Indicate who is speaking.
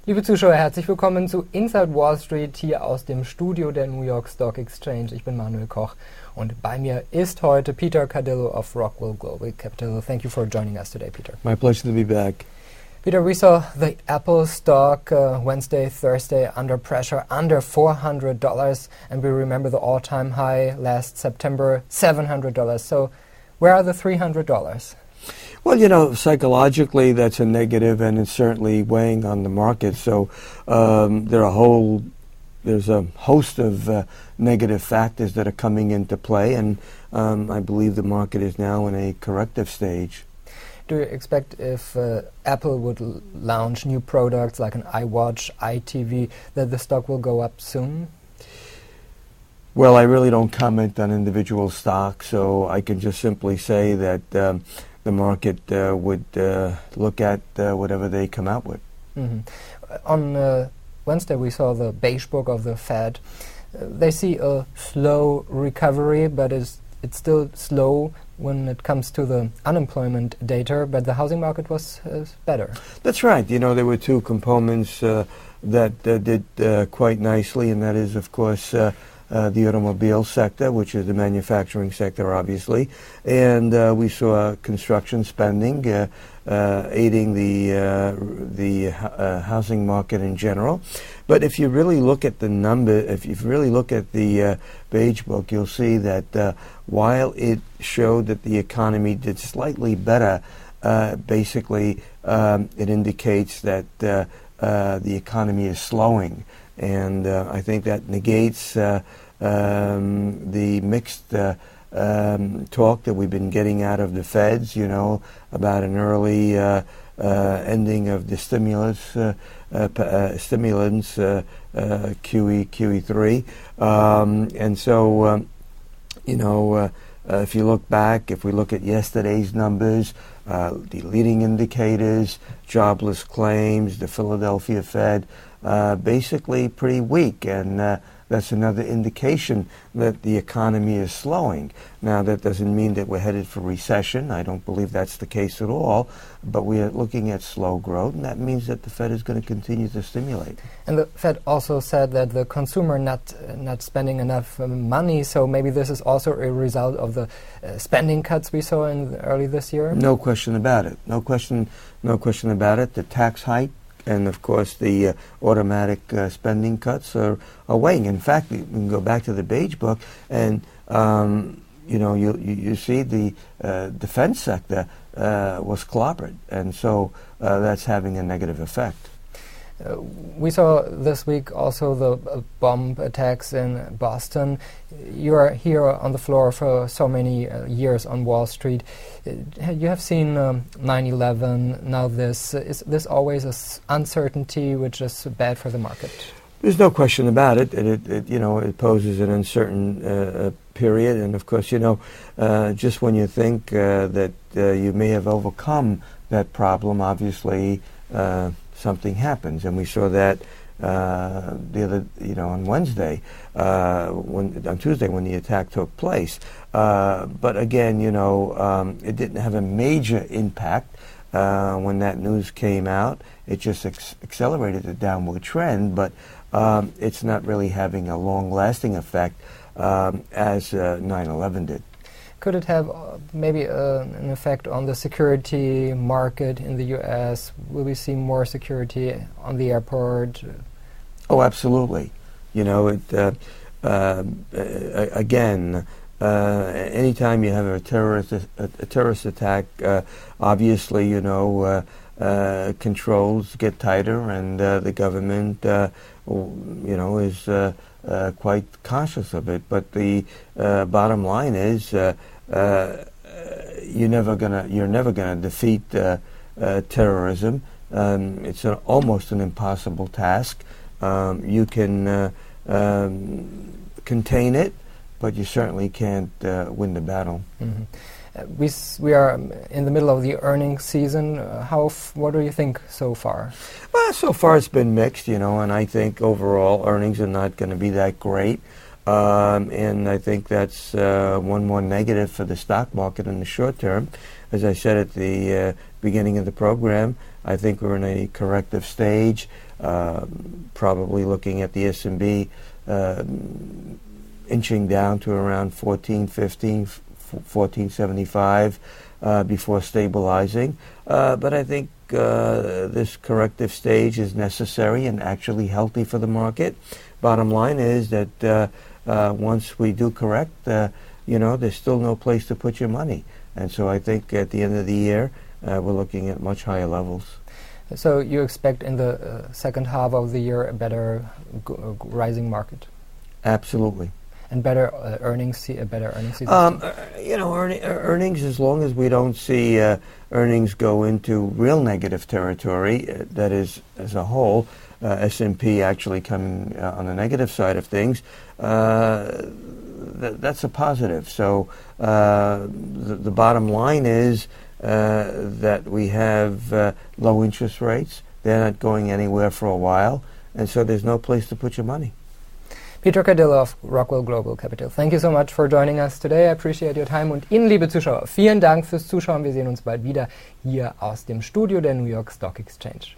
Speaker 1: Liebe Zuschauer, herzlich willkommen zu Inside Wall Street hier aus dem Studio der New York Stock Exchange. Ich bin Manuel Koch und bei mir ist heute Peter Cardillo of Rockwell Global Capital. Thank you for joining us today, Peter.
Speaker 2: My pleasure to be back.
Speaker 1: Peter, we saw the Apple stock Wednesday, Thursday under pressure, under $400, and we remember the all-time high last September, $700. So where are the $300?
Speaker 2: Well, you know, psychologically that's a negative, and it's certainly weighing on the market. So there's a host of negative factors that are coming into play, and I believe the market is now in a corrective stage.
Speaker 1: Do you expect if Apple would launch new products like an iWatch, iTV, that the stock will go up soon?
Speaker 2: Well, I really don't comment on individual stocks, so I can just simply say that the market would look at whatever they come out with.
Speaker 1: Mm-hmm. On Wednesday, we saw the beige book of the Fed. They see a slow recovery, but it's still slow when it comes to the unemployment data, but the housing market was better.
Speaker 2: That's right. You know, there were two components that did quite nicely, and that is, of course, the automobile sector, which is the manufacturing sector, obviously, and we saw construction spending aiding the housing market in general. But if you really look at the number, if you really look at the beige book, you'll see that while it showed that the economy did slightly better, basically it indicates that the economy is slowing. And I think that negates the mixed talk that we've been getting out of the Feds, you know, about an early ending of the stimulants, QE3. And so, you know, if you look back, if we look at yesterday's numbers, the leading indicators, jobless claims, the Philadelphia Fed, basically pretty weak, and that's another indication that the economy is slowing. Now, that doesn't mean that we're headed for recession. I don't believe that's the case at all, but we are looking at slow growth, and that means that the Fed is going to continue to stimulate.
Speaker 1: And the Fed also said that the consumer not spending enough money, so maybe this is also a result of the spending cuts we saw in early this year?
Speaker 2: No question about it. No question about it. The tax hike and, of course, the automatic spending cuts are weighing. In fact, we can go back to the beige book, and you know, you see the defense sector was clobbered, and so that's having a negative effect.
Speaker 1: We saw this week also the bomb attacks in Boston. You are here on the floor for so many years on Wall Street. You have seen 9/11, now this. Is this always an uncertainty which is bad for the market?
Speaker 2: There's no question about it. You know, it poses an uncertain period, and of course, you know, just when you think that you may have overcome that problem, obviously something happens, and we saw that the other, you know, on Wednesday, on Tuesday when the attack took place. But again, you know, it didn't have a major impact when that news came out. It just accelerated the downward trend, but it's not really having a long-lasting effect as 9/11 did.
Speaker 1: Could it have maybe an effect on the security market in the U.S.? Will we see more security on the airport?
Speaker 2: Oh, absolutely. You know, again, anytime you have a terrorist attack, obviously, you know, controls get tighter, and the government, you know, is quite cautious of it. But the bottom line is, you're never gonna defeat terrorism. It's almost an impossible task. You can contain it, but you certainly can't win the battle.
Speaker 1: Mm-hmm. We are in the middle of the earnings season. What do you think so far?
Speaker 2: Well, so far it's been mixed, you know, and I think overall earnings are not going to be that great. And I think that's one more negative for the stock market in the short term. As I said at the beginning of the program, I think we're in a corrective stage. probably looking at the S&P inching down to around 1450, 1475 before stabilizing. But I think this corrective stage is necessary and actually healthy for the market. Bottom line is that once we do correct, there's still no place to put your money. And so I think at the end of the year, we're looking at much higher levels.
Speaker 1: So you expect in the second half of the year a better rising market?
Speaker 2: Absolutely.
Speaker 1: And better earnings season?
Speaker 2: Earnings, as long as we don't see earnings go into real negative territory, that is, as a whole, S&P actually coming on the negative side of things, that's a positive. So the bottom line is that we have low interest rates. They're not going anywhere for a while, and so there's no place to put your money.
Speaker 1: Peter Cardillo of Rockwell Global Capital. Thank you so much for joining us today. I appreciate your time. Und Ihnen, liebe Zuschauer, vielen Dank fürs Zuschauen. Wir sehen uns bald wieder hier aus dem Studio der New York Stock Exchange.